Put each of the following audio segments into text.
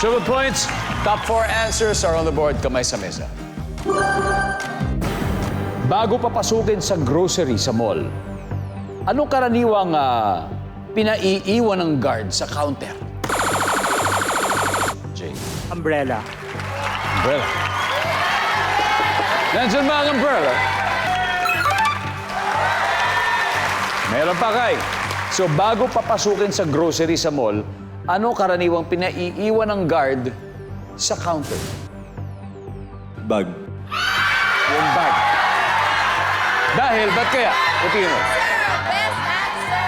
Triple points. Top 4 answers are on the board. Kamay sa mesa. Bago papasukin sa grocery sa mall, anong karaniwang pinaiiwan ng guard sa counter? Jay. Umbrella. Umbrella. Nandiyan ba ang umbrella? Meron pa, Kai. So, bago papasukin sa grocery sa mall, ano karaniwang pinaiiwan ng guard sa counter? Bag. Yung bag. Dahil, ba't kaya? Tingin mo.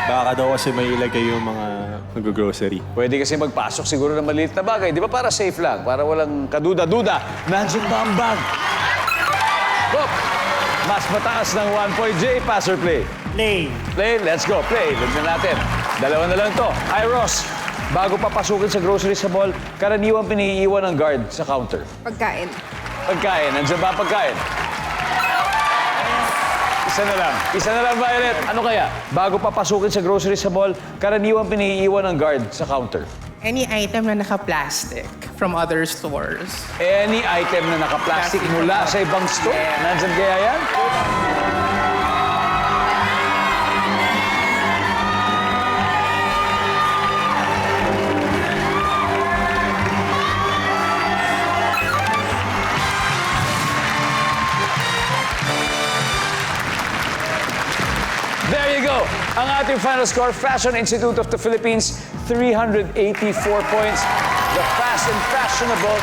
Baka daw kasi may ilagay yung mga nag-grocery. Pwede kasi magpasok siguro ng maliit na bagay. Di ba para safe lang? Para walang kaduda-duda. Nandiyan ba ang bag? Bob, mas mataas ng 1 point. Jay, pass or play? Play. Play, let's go. Play. Lagyan natin. Dalawa na lang to. Hi, Ross. Bago papasukin sa grocery sa mall, karaniwang piniiwan ng guard sa counter. Pagkain. Pagkain. Nandiyan ba ang pagkain? Isa na lang. Isa na lang, Violet. Ano kaya? Bago papasukin sa grocery sa mall, karaniwang piniiwan ng guard sa counter. Any item na naka-plastic from other stores. Any item na naka-plastic Plastic mula na- sa ibang store. Nandiyan kaya yan? There you go. Ang ating final score, Fashion Institute of the Philippines, 384 points. The Fast and Fashionable,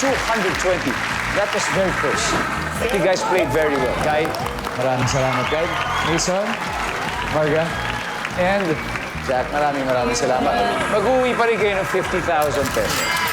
220. That was very close. You guys played very well. Kai, maraming salamat, Kai. Mason, Marga, and Jack, maraming salamat. Mag-uwi pa rin kayo ng 50,000 pesos.